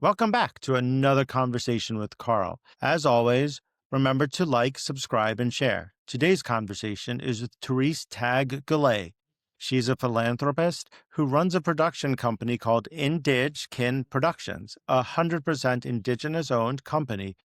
Welcome back to another conversation with Carl. As always, remember to like, subscribe, and share. Today's conversation is with Therese Tag Goulet. She's a philanthropist who runs a production company called Indigekin Productions, a 100% Indigenous-owned company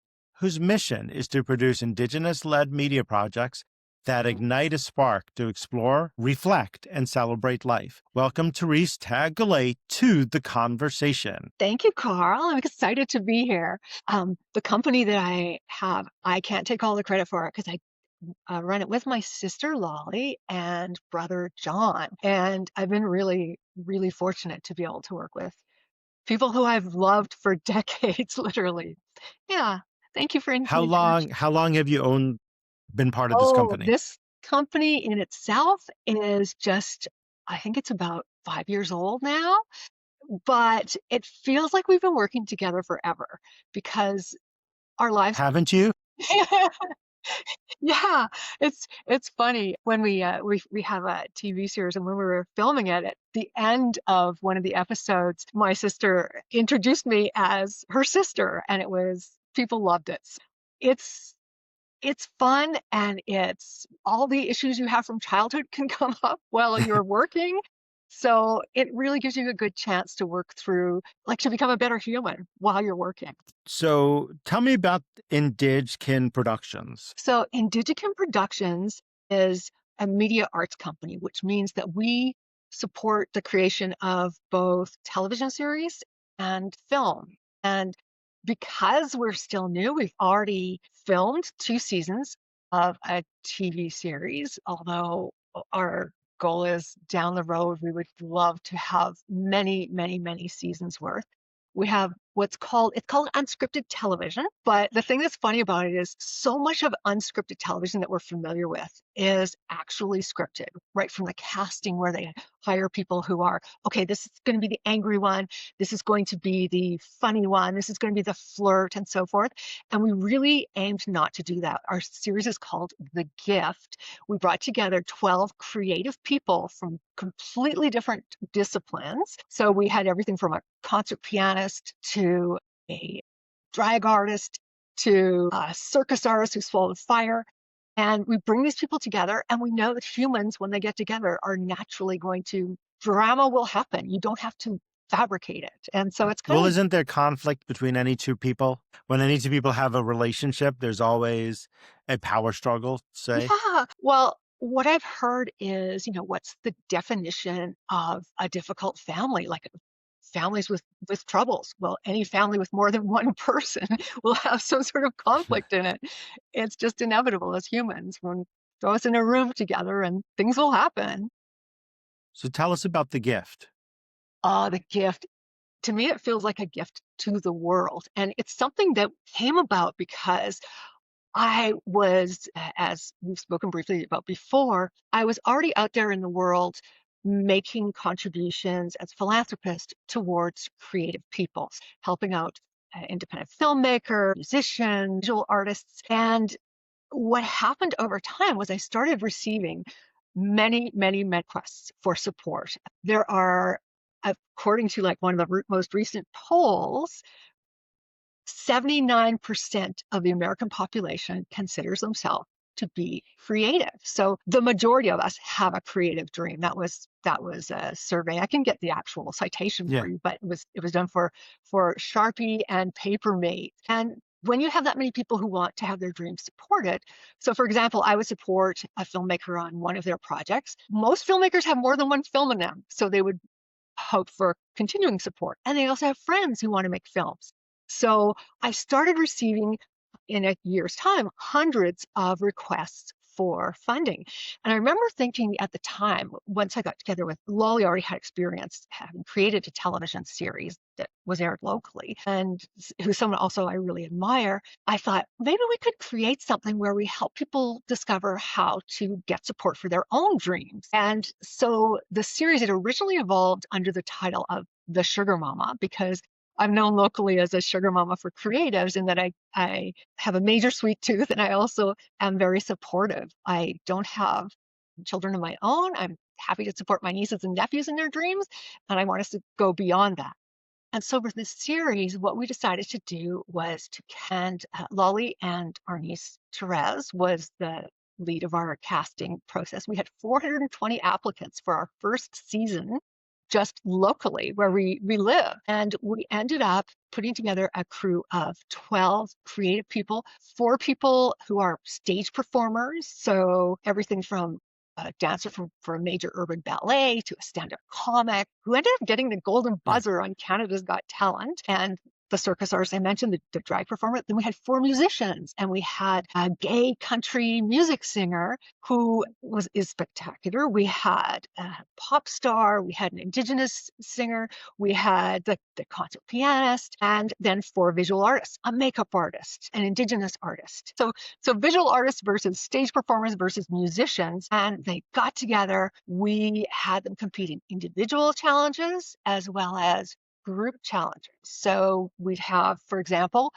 whose mission is to produce Indigenous-led media projects that ignite a spark to explore, reflect, and celebrate life. Welcome, Therese Tag Goulet, to the conversation. Thank you, Carl. I'm excited to be here. The company that I have, I can't take all the credit for it because I run it with my sister Lolly and brother John. And I've been really, really fortunate to be able to work with people who I've loved for decades, literally. Yeah. Thank you for the How long introduction. how long have you been part of this Oh, company? this company in itself is just, I think it's about 5 years old now. But it feels like we've been working together forever because our lives. Haven't you? Yeah, it's funny when we have a TV series, and when we were filming it, at the end of one of the episodes, my sister introduced me as her sister, and people loved it. It's it's fun, and it's all the issues you have from childhood can come up while you're working. So it really gives you a good chance to work through, like, to become a better human while you're working. So tell me about Indigekin Productions. So Indigekin Productions is a media arts company, which means that we support the creation of both television series and film. And because we're still new, we've already filmed 2 seasons of a TV series, although our goal is down the road, we would love to have many, many, many seasons worth. We have it's called unscripted television, but the thing that's funny about it is so much of unscripted television that we're familiar with is actually scripted, right from the casting where they hire people who are, okay, this is going to be the angry one, this is going to be the funny one, this is going to be the flirt, and so forth. And we really aimed not to do that. Our series is called The Gift. We brought together 12 creative people from completely different disciplines. So we had everything from a concert pianist to a drag artist to a circus artist who swallowed fire. And we bring these people together, and we know that humans, when they get together, are naturally drama will happen. You don't have to fabricate it. And so it's kind Well, of, isn't there conflict between any two people? When any two people have a relationship, there's always a power struggle, say. yeah. Well, what I've heard is, what's the definition of a difficult family? Like families with troubles. Well, any family with more than one person will have some sort of conflict in it. It's just inevitable as humans when throw us in a room together and things will happen. So tell us about the gift. The gift. To me, it feels like a gift to the world. And it's something that came about because I was, as we've spoken briefly about before, I was already out there in the world making contributions as a philanthropist towards creative people, helping out independent filmmakers, musicians, visual artists. And what happened over time was I started receiving many, many requests for support. There are, according to like one of the most recent polls, 79% of the American population considers themselves to be creative. So the majority of us have a creative dream. That was a survey. I can get the actual citation for Yeah. you, but it was done for Sharpie and Papermate. And when you have that many people who want to have their dreams supported, so for example, I would support a filmmaker on one of their projects. Most filmmakers have more than one film in them, so they would hope for continuing support. And they also have friends who want to make films. So I started receiving, in a year's time, hundreds of requests for funding. And I remember thinking at the time, once I got together with Lolly, already had experience having created a television series that was aired locally, and who's someone also I really admire. I thought maybe we could create something where we help people discover how to get support for their own dreams. And so the series had originally evolved under the title of The Sugar Mama, because I'm known locally as a sugar mama for creatives, in that I have a major sweet tooth, and I also am very supportive. I don't have children of my own. I'm happy to support my nieces and nephews in their dreams, and I want us to go beyond that. And so for this series, what we decided to do was to and Lolly and our niece Therese was the lead of our casting process. We had 420 applicants for our first season just locally where we live. And we ended up putting together a crew of 12 creative people, 4 people who are stage performers. So everything from a dancer for a major urban ballet to a stand-up comic who ended up getting the golden Yeah. buzzer on Canada's Got Talent, and the circus artist I mentioned, the drag performer. Then we had 4 musicians, and we had a gay country music singer who is spectacular. We had a pop star, we had an Indigenous singer, we had the concert pianist, and then 4 visual artists, a makeup artist, an Indigenous artist. So visual artists versus stage performers versus musicians, and they got together. We had them compete in individual challenges as well as group challenges. So we'd have, for example,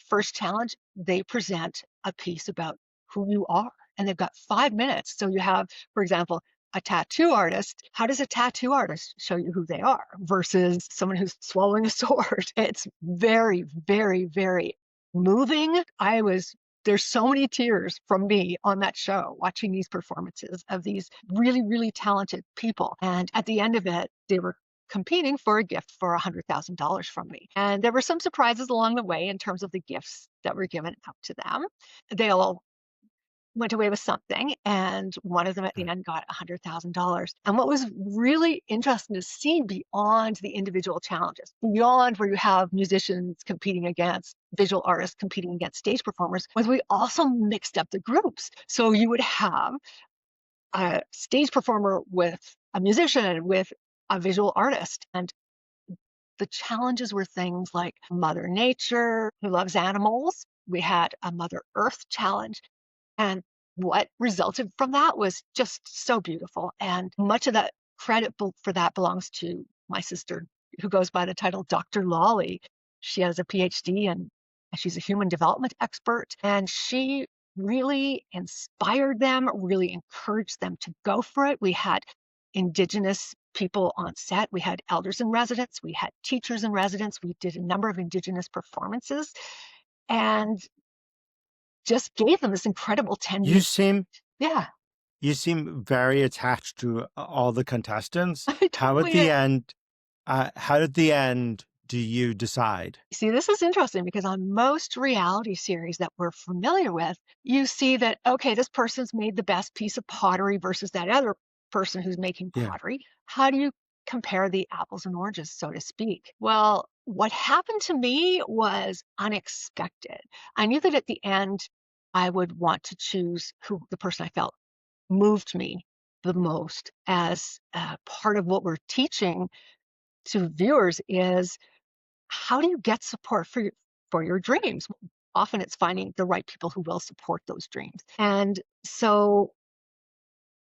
first challenge, they present a piece about who you are, and they've got 5 minutes. So you have, for example, a tattoo artist. How does a tattoo artist show you who they are versus someone who's swallowing a sword? It's very, very, very moving. There's so many tears from me on that show, watching these performances of these really, really talented people. And at the end of it, they were competing for a gift for $100,000 from me. And there were some surprises along the way in terms of the gifts that were given out to them. They all went away with something, and one of them at the end got $100,000. And what was really interesting to see beyond the individual challenges, beyond where you have musicians competing against visual artists competing against stage performers, was we also mixed up the groups. So you would have a stage performer with a musician, with a visual artist, and the challenges were things like Mother Nature, who loves animals. We had a Mother Earth challenge. And what resulted from that was just so beautiful. And much of that credit for that belongs to my sister, who goes by the title Dr. Lolly. She has a PhD and she's a human development expert. And she really inspired them, really encouraged them to go for it. We had Indigenous people on set. We had elders in residence. We had teachers in residence. We did a number of Indigenous performances. And just gave them this incredible 10 You minutes. seem Yeah. you seem very attached to all the contestants. I totally am. How at the end do you decide? See, this is interesting because on most reality series that we're familiar with, you see that, okay, this person's made the best piece of pottery versus that other person who's making Yeah. pottery. How do you compare the apples and oranges, so to speak? Well, what happened to me was unexpected. I knew that at the end, I would want to choose who the person I felt moved me the most, as part of what we're teaching to viewers is, how do you get support for your dreams? Often it's finding the right people who will support those dreams. And so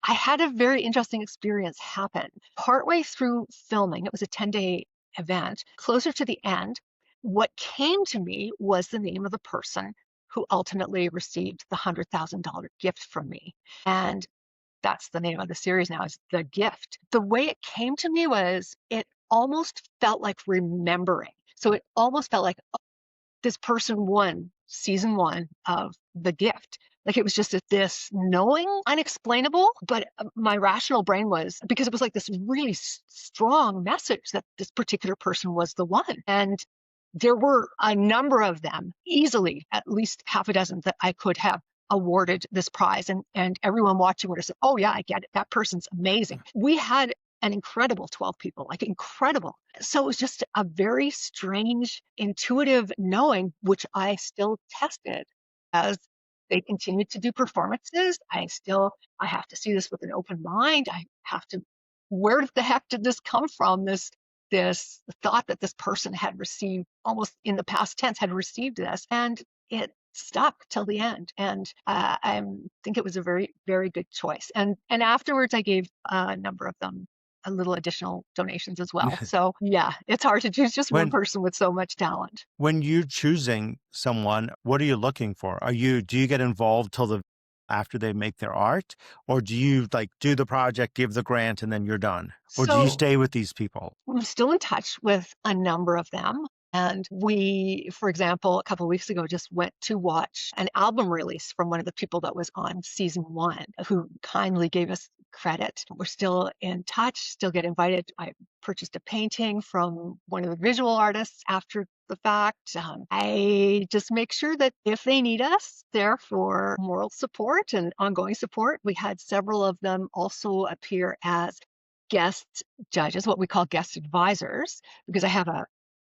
I had a very interesting experience happen. Partway through filming, it was a 10-day event, closer to the end, what came to me was the name of the person who ultimately received the $100,000 gift from me. And that's the name of the series now, is The Gift. The way it came to me was, it almost felt like remembering. So it almost felt like, oh, this person won season 1 of The Gift. Like, it was just this knowing, unexplainable, but my rational brain was, because it was like this really strong message that this particular person was the one. And there were a number of them, easily at least half a dozen, that I could have awarded this prize. And everyone watching would have said, oh yeah, I get it. That person's amazing. We had an incredible 12 people, like incredible. So it was just a very strange, intuitive knowing, which I still tested as they continued to do performances. I have to see this with an open mind. I have to, where the heck did this come from? This thought that this person had received, almost in the past tense, had received this, and it stuck till the end. And I think it was a very, very good choice. And afterwards, I gave a number of them a little additional donations as well. So yeah, it's hard to choose just one person with so much talent. When you're choosing someone, what are you looking for? Do you get involved till the after they make their art? Or do you like do the project, give the grant, and then you're done? Or do you So stay with these people? I'm still in touch with a number of them. And we, for example, a couple of weeks ago, just went to watch an album release from one of the people that was on season one, who kindly gave us credit. We're still in touch, still get invited. I purchased a painting from one of the visual artists after the fact. I just make sure that if they need us there for moral support and ongoing support, we had several of them also appear as guest judges, what we call guest advisors, because I have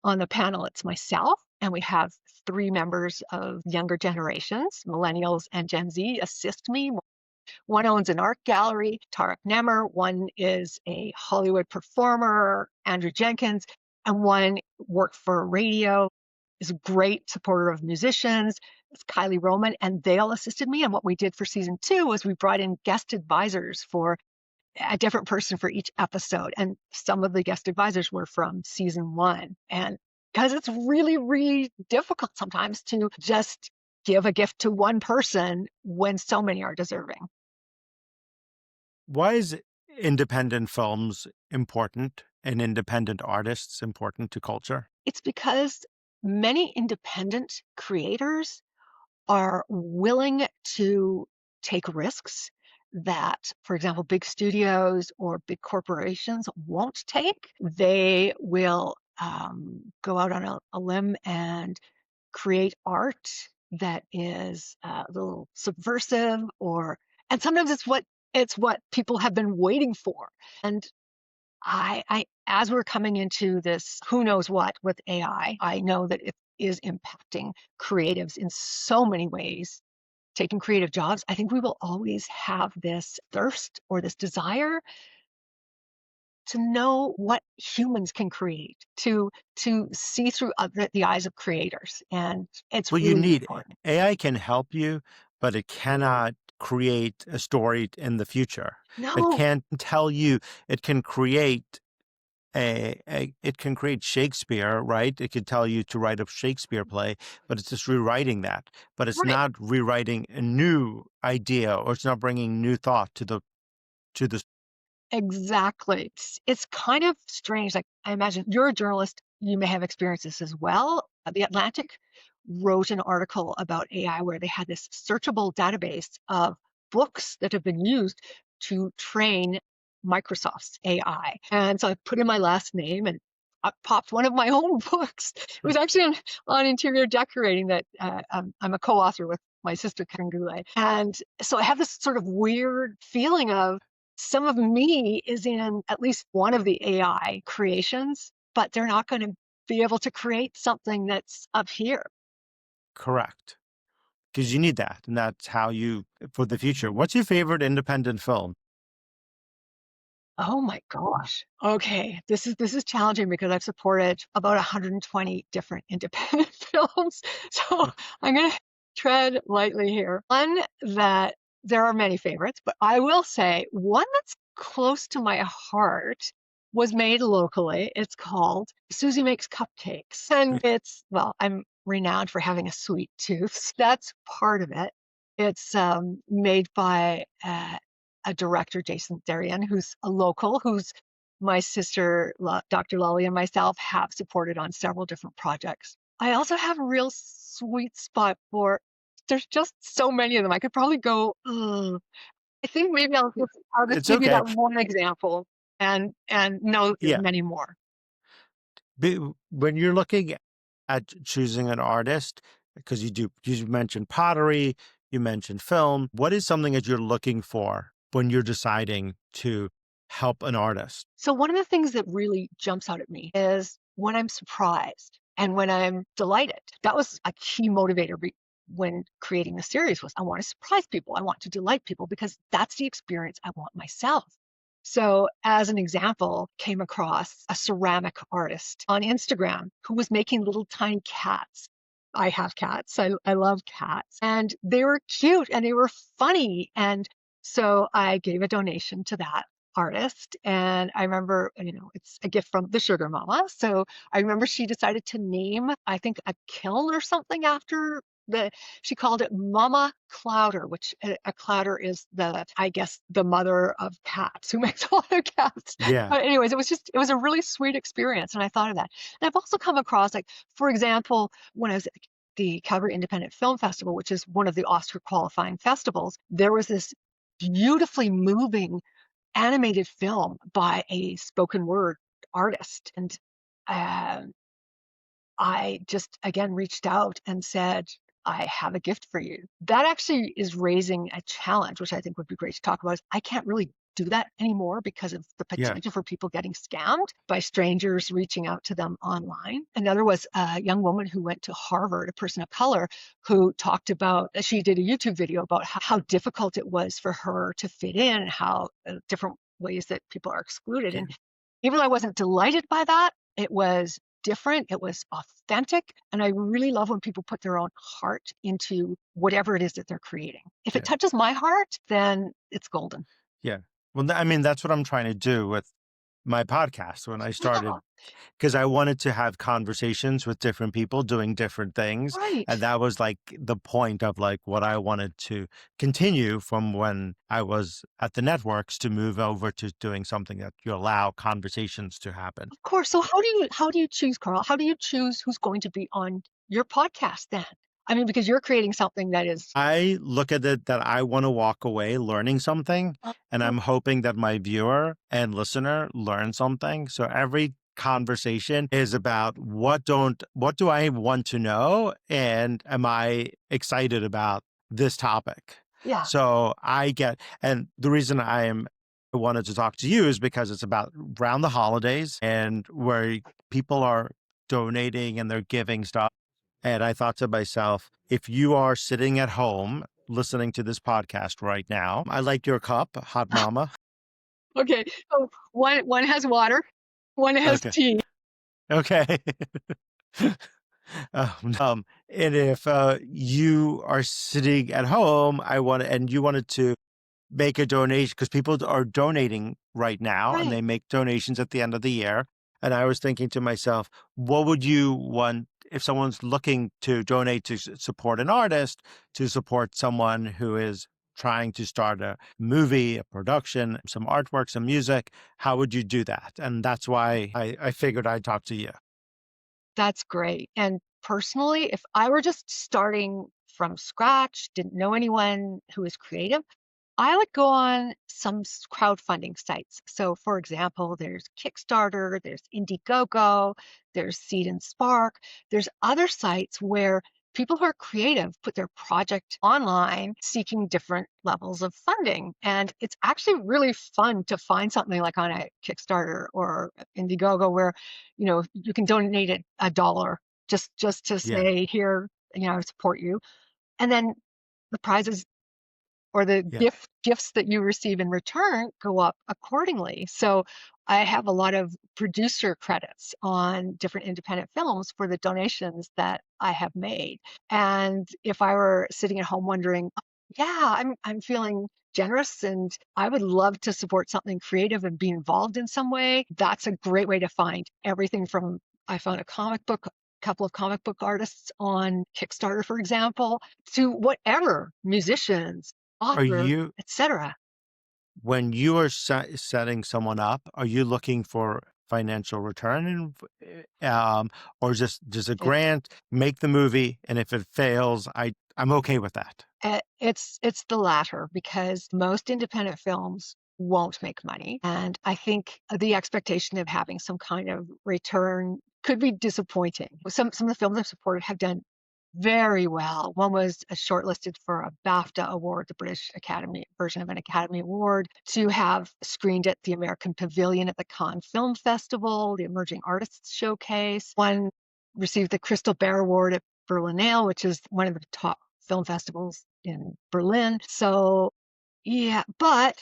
on the panel, it's myself, and we have three members of younger generations, millennials and Gen Z, assist me. One owns an art gallery, Tarek Nemmer. One is a Hollywood performer, Andrew Jenkins. And one worked for radio, is a great supporter of musicians. It's Kylie Roman, and they all assisted me. And what we did for season 2 was we brought in guest advisors for a different person for each episode. And some of the guest advisors were from season 1. And because it's really, really difficult sometimes to just give a gift to one person when so many are deserving. Why is independent films important and independent artists important to culture? It's because many independent creators are willing to take risks that, for example, big studios or big corporations won't take. They will go out on a limb and create art that is a little subversive, and sometimes it's what people have been waiting for. And I as we're coming into this who knows what with AI, I know that it is impacting creatives in so many ways, taking creative jobs. I think we will always have this thirst or this desire to know what humans can create, to see through the eyes of creators, and it's Well, you really need important. AI can help you, but it cannot create a story in the future. It No, can't tell you. It can create it can create Shakespeare, right? It could tell you to write a Shakespeare play, but it's just rewriting that. But it's right. not rewriting a new idea, or it's not bringing new thought to the. Exactly. It's kind of strange. Like, I imagine you're a journalist, you may have experienced this as well. The Atlantic wrote an article about AI where they had this searchable database of books that have been used to train Microsoft's AI. And so I put in my last name and up popped one of my own books. It was actually on interior decorating that I'm a co-author with my sister, Tag-Goulet. And so I have this sort of weird feeling of some of me is in at least one of the AI creations, but they're not going to be able to create something that's up here. Correct. Because you need that, and that's how you for the future. What's your favorite independent film? Oh my gosh. Okay, this is challenging because I've supported about 120 different independent films. So I'm going to tread lightly here. One that there are many favorites, but I will say one that's close to my heart was made locally. It's called Susie Makes Cupcakes. And well, I'm renowned for having a sweet tooth. So that's part of it. It's made by a director, Jason Darian, who's a local, who's my sister, Dr. Lolly, and myself have supported on several different projects. I also have a real sweet spot for, there's just so many of them. I could probably go, I think maybe I'll just It's give you okay. that one example and know there's Yeah. many more. When you're looking at choosing an artist, because you mentioned pottery, you mentioned film, what is something that you're looking for when you're deciding to help an artist? So one of the things that really jumps out at me is when I'm surprised and when I'm delighted. That was a key motivator when creating the series was I want to surprise people. I want to delight people because that's the experience I want myself. So as an example, came across a ceramic artist on Instagram who was making little tiny cats. I have cats. I love cats. And they were cute and they were funny. And so I gave a donation to that artist. And I remember, it's a gift from the sugar mama. So I remember she decided to name, I think, a kiln or something after she called it Mama Clowder, which a clowder is I guess, the mother of cats who makes a lot of cats. Yeah. But anyways, it was a really sweet experience, and I thought of that. And I've also come across, like, for example, when I was at the Calgary Independent Film Festival, which is one of the Oscar qualifying festivals, there was this beautifully moving animated film by a spoken word artist. And uh, I just again reached out and said, I have a gift for you. That actually is raising a challenge, which I think would be great to talk about. Is I can't really do that anymore because of the Yeah. potential for people getting scammed by strangers reaching out to them online. Another was a young woman who went to Harvard, a person of color, who talked about, she did a YouTube video about how difficult it was for her to fit in and how different ways that people are excluded. Yeah. And even though I wasn't delighted by that, it was different, it was authentic, and I really love when people put their own heart into whatever it is that they're creating. If it Yeah. touches my heart, then it's golden. Yeah. Well, I mean, that's what I'm trying to do with my podcast when I Yeah, started, because I wanted to have conversations with different people doing different things. And right. that was like the point of like what I wanted to continue from when I was at the networks to move over to doing something that you allow conversations to happen. Of course. So how do you choose, Carl? How do you choose who's going to be on your podcast then? I mean, because you're creating something that is I look at it that I want to walk away learning something, uh, and I'm hoping that my viewer and listener learn something. So every conversation is about what do I want to know, and am I excited about this topic? yeah. So and the reason I wanted to talk to you is because it's about around the holidays and where people are donating and they're giving stuff. And I thought to myself, if you are sitting at home listening to this podcast right now, I like your cup, Hot Mama. Okay. So one has water, one has Okay. tea. Okay. And if you are sitting at home, and you wanted to make a donation, because people are donating right now and Right. they make donations at the end of the year. And I was thinking to myself, what would you want if someone's looking to donate to support an artist, to support someone who is trying to start a movie, a production, some artwork, some music? How would you do that? And that's why I figured I'd talk to you. That's great. And personally, if I were just starting from scratch, didn't know anyone who was creative, I would go on some crowdfunding sites. So, for example, there's Kickstarter, there's Indiegogo, there's Seed and Spark. There's other sites where people who are creative put their project online seeking different levels of funding. And it's actually really fun to find something like on a Kickstarter or Indiegogo where, you can donate it $1 just to Yeah. say, here, I support you. And then the prizes or the Yeah. gifts that you receive in return go up accordingly. So I have a lot of producer credits on different independent films for the donations that I have made. And if I were sitting at home wondering, yeah, I'm feeling generous and I would love to support something creative and be involved in some way, that's a great way to find everything from I found a couple of comic book artists on Kickstarter, for example, to whatever musicians, Are author, you, etc. when you are setting someone up, are you looking for financial return, or just a Yeah. grant, make the movie, and if it fails, I'm okay with that. It's the latter because most independent films won't make money, and I think the expectation of having some kind of return could be disappointing. Some of the films I've supported have done very well. One was shortlisted for a BAFTA award, the British Academy version of an Academy Award, to have screened at the American Pavilion at the Cannes Film Festival, the Emerging Artists Showcase. One received the Crystal Bear Award at Berlinale, which is one of the top film festivals in Berlin. So yeah, but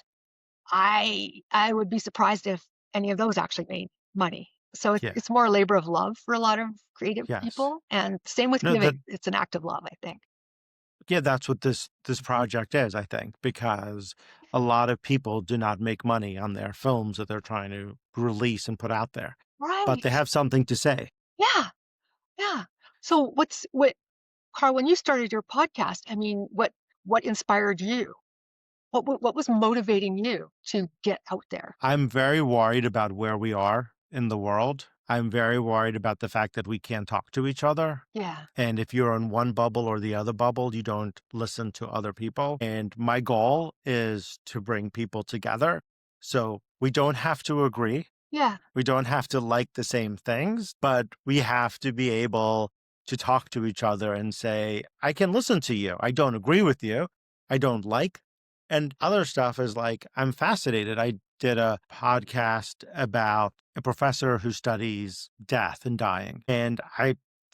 I would be surprised if any of those actually made money. So Yeah. it's more a labor of love for a lot of creative Yes. people, and same with No, that giving. It's an act of love, I think. yeah, that's what this Mhm. project is, I think, because a lot of people do not make money on their films that they're trying to release and put out there, but they Right. have something to say. Yeah. Yeah. So Carl, when you started your podcast, I mean, what inspired you? What was motivating you to get out there? I'm very worried about where we are in the world. I'm very worried about the fact that we can't talk to each other. Yeah. And if you're in one bubble or the other bubble, you don't listen to other people. And my goal is to bring people together. So we don't have to agree. Yeah. We don't have to like the same things, but we have to be able to talk to each other and say, I can listen to you. I don't agree with you. I don't like. And other stuff is like, I'm fascinated. I did a podcast about a professor who studies death and dying. And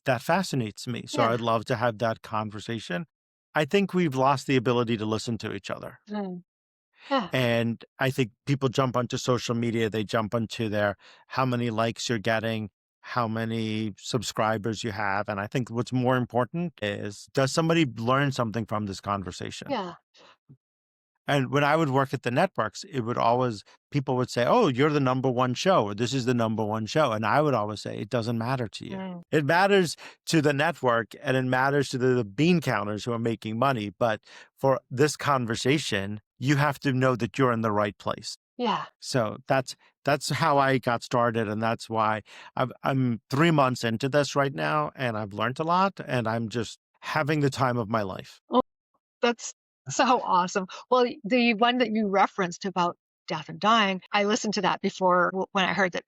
that fascinates me. So Yeah. I'd love to have that conversation. I think we've lost the ability to listen to each other. Mm. Yeah. And I think people jump onto social media, they jump onto their how many likes you're getting, how many subscribers you have. And I think what's more important is, does somebody learn something from this conversation? Yeah. And when I would work at the networks, it would always, people would say, oh, you're the number one show, or this is the number one show. And I would always say, it doesn't matter to you. Mm. It matters to the network and it matters to the bean counters who are making money. But for this conversation, you have to know that you're in the right place. Yeah. So that's how I got started. And that's why I'm 3 months into this right now. And I've learned a lot and I'm just having the time of my life. Oh, that's so awesome. Well, the one that you referenced about death and dying, I listened to that before when I heard that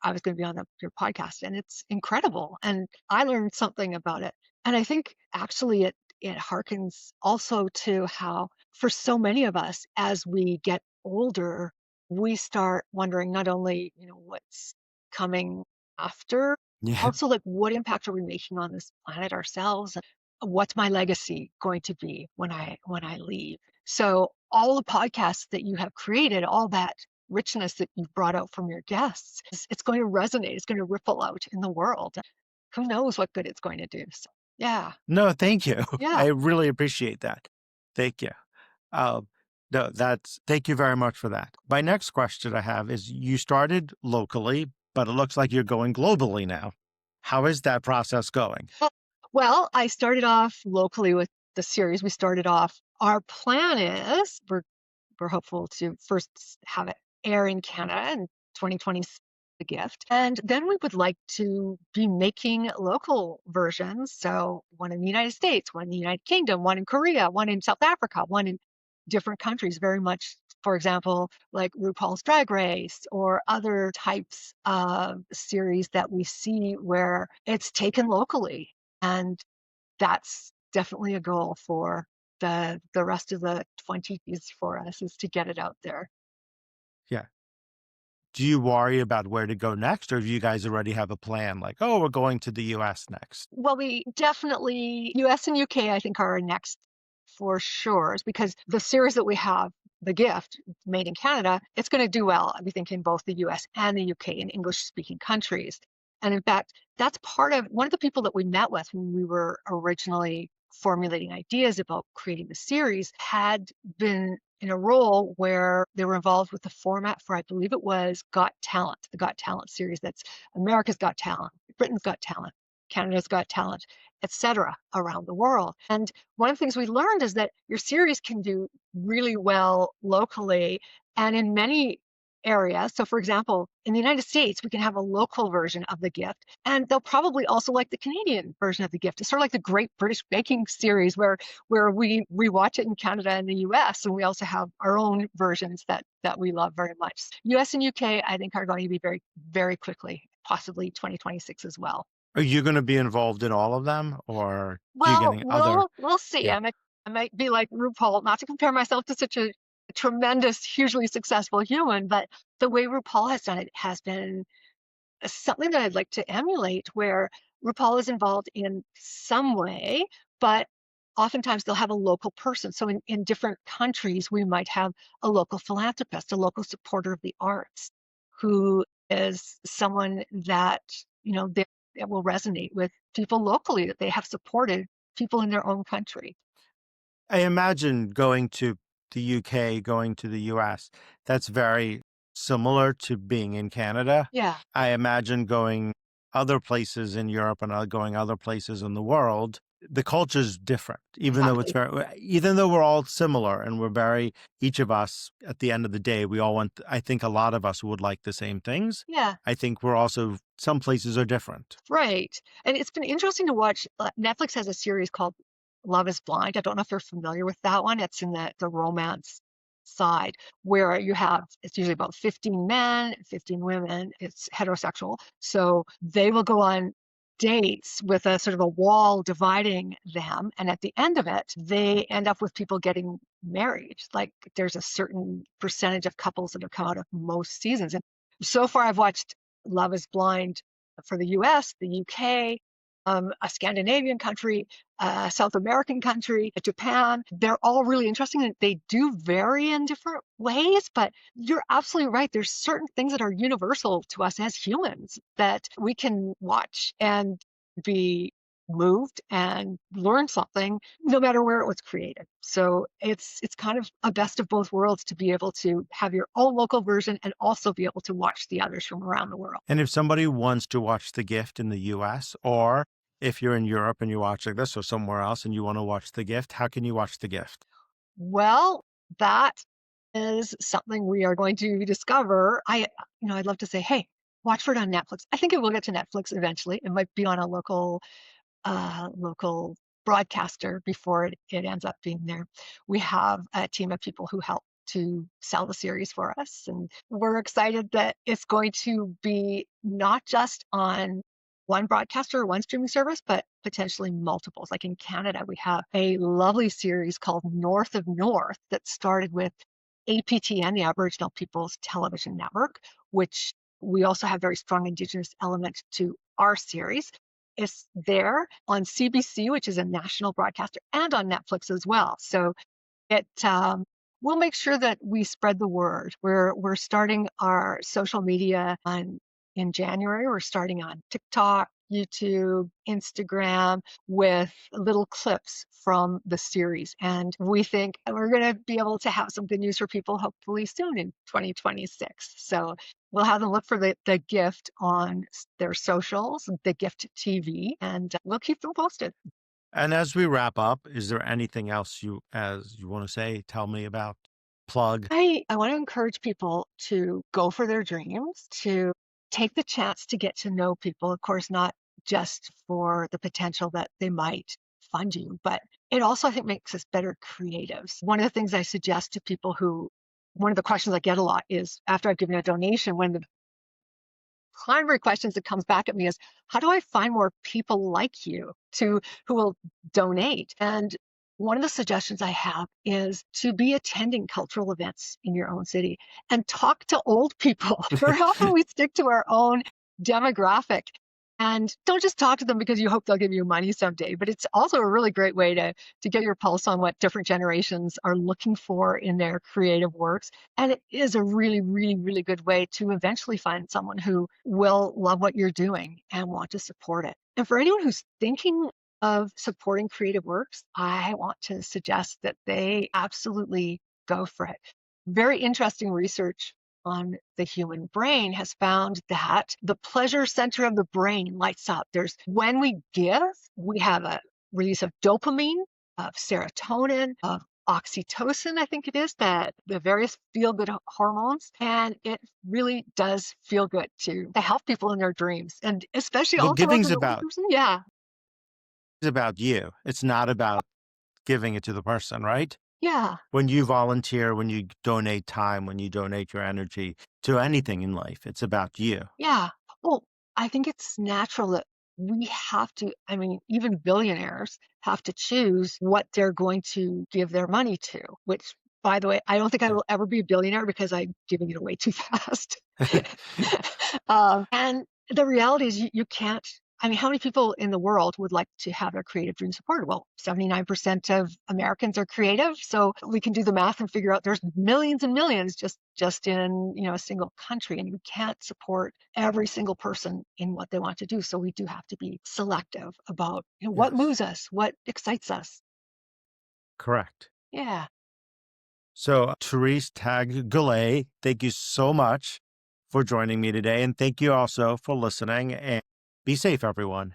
I was going to be on your podcast, and it's incredible. And I learned something about it. And I think actually it harkens also to how, for so many of us, as we get older, we start wondering not only, what's coming after, Yeah. also like what impact are we making on this planet ourselves? And what's my legacy going to be when I leave? So all the podcasts that you have created, all that richness that you've brought out from your guests, it's going to resonate. It's going to ripple out in the world. Who knows what good it's going to do? So, yeah, No, thank you. yeah. I really appreciate that. Thank you. Uh, no, thank you very much for that. My next question I have is, you started locally, but it looks like you're going globally now. How is that process going? Well, I started off locally with the series. We started off. Our plan is we're hopeful to first have it air in Canada in 2020, The Gift. And then we would like to be making local versions. So one in the United States, one in the United Kingdom, one in Korea, one in South Africa, one in different countries, very much, for example, like RuPaul's Drag Race or other types of series that we see where it's taken locally. And that's definitely a goal for the rest of the 20s for us, is to get it out there. Yeah. Do you worry about where to go next, or do you guys already have a plan? Like, oh, we're going to the US next. Well, we definitely, US and UK, I think, are our next for sure, because the series that we have, The Gift, made in Canada, it's going to do well, we think, in both the US and the UK, in English-speaking countries. And in fact, that's part of one of the people that we met with when we were originally formulating ideas about creating the series had been in a role where they were involved with the format for, I believe it was Got Talent, the Got Talent series. That's America's Got Talent, Britain's Got Talent, Canada's Got Talent, etc., around the world. And one of the things we learned is that your series can do really well locally and in many areas. So for example, in the United States, we can have a local version of The Gift, and they'll probably also like the Canadian version of The Gift. It's sort of like the Great British Baking series where we rewatch it in Canada and the US, and we also have our own versions that we love very much. US and UK, I think, are going to be very, very quickly, possibly 2026 as well. Are you going to be involved in all of them, or do you Well, getting other? we'll see. Yeah. I might be like RuPaul, not to compare myself to such a tremendous, hugely successful human, but the way RuPaul has done it has been something that I'd like to emulate, where RuPaul is involved in some way, but oftentimes they'll have a local person. So in different countries, we might have a local philanthropist, a local supporter of the arts, who is someone that, that will resonate with people locally, that they have supported people in their own country. I imagine going to the UK, going to the US, that's very similar to being in Canada. Yeah. I imagine going other places in Europe and going other places in the world, the culture's different, even though it's Exactly. even though we're all similar and we're very, each of us at the end of the day, we all want, I think a lot of us would like the same things. Yeah. I think we're also, some places are different. Right. And it's been interesting to watch. Netflix has a series called Love is Blind. I don't know if you're familiar with that one. It's in the romance side where you have, it's usually about 15 men, 15 women. It's heterosexual. So they will go on dates with a sort of a wall dividing them. And at the end of it, they end up with people getting married. Like there's a certain percentage of couples that have come out of most seasons. And so far, I've watched Love is Blind for the US, the UK, a Scandinavian country, a South American country, Japan. They're all really interesting and they do vary in different ways, but you're absolutely right. There's certain things that are universal to us as humans that we can watch and be moved and learn something no matter where it was created. So it's kind of a best of both worlds to be able to have your own local version and also be able to watch the others from around the world. And if somebody wants to watch The Gift in the US, or if you're in Europe and you're watching this or somewhere else and you want to watch The Gift, how can you watch The Gift? Well, that is something we are going to discover. I'd love to say, hey, watch for it on Netflix. I think it will get to Netflix eventually. It might be on a local broadcaster before it ends up being there. We have a team of people who help to sell the series for us, and we're excited that it's going to be not just on one broadcaster or one streaming service, but potentially multiples. Like in Canada, we have a lovely series called North of North that started with APTN, the Aboriginal Peoples Television Network, which we also have very strong Indigenous element to our series. It's there on CBC, which is a national broadcaster, and on Netflix as well. So it we'll make sure that we spread the word. We're starting our social media in January. We're starting on TikTok, YouTube, Instagram with little clips from the series. And we think we're going to be able to have some good news for people hopefully soon in 2026. So we'll have them look for the gift on their socials, the gift TV, and we'll keep them posted. And as we wrap up, is there anything else as you want to say, tell me about, plug? I want to encourage people to go for their dreams, to take the chance to get to know people. Of course, not just for the potential that they might fund you, but it also, I think, makes us better creatives. One of the things I suggest to people one of the questions I get a lot is after I've given a donation, one of the primary questions that comes back at me is, how do I find more people like you who will donate? And one of the suggestions I have is to be attending cultural events in your own city and talk to old people. Very often we stick to our own demographic and don't just talk to them because you hope they'll give you money someday, but it's also a really great way to get your pulse on what different generations are looking for in their creative works. And it is a really, really, really good way to eventually find someone who will love what you're doing and want to support it. And for anyone who's thinking of supporting creative works, I want to suggest that they absolutely go for it. Very interesting research on the human brain has found that the pleasure center of the brain lights up. When we give, we have a release of dopamine, of serotonin, of oxytocin, I think it is, that the various feel-good hormones, and it really does feel good to help people in their dreams, and especially Well, also as giving's an older about person. Yeah, it's about you. It's not about giving it to the person, right? yeah. When you volunteer, when you donate time, when you donate your energy to anything in life, it's about you. Yeah. Well, I think it's natural that we have to, I mean, even billionaires have to choose what they're going to give their money to, which, by the way, I don't think I will ever be a billionaire because I'm giving it away too fast. And the reality is you can't. I mean, how many people in the world would like to have their creative dreams supported? Well, 79% of Americans are creative, so we can do the math and figure out there's millions and millions just in a single country, and we can't support every single person in what they want to do. So we do have to be selective about what Yes, moves us, what excites us. correct. Yeah. So, Therese Tag Goulet, thank you so much for joining me today. And thank you also for listening. And be safe, everyone.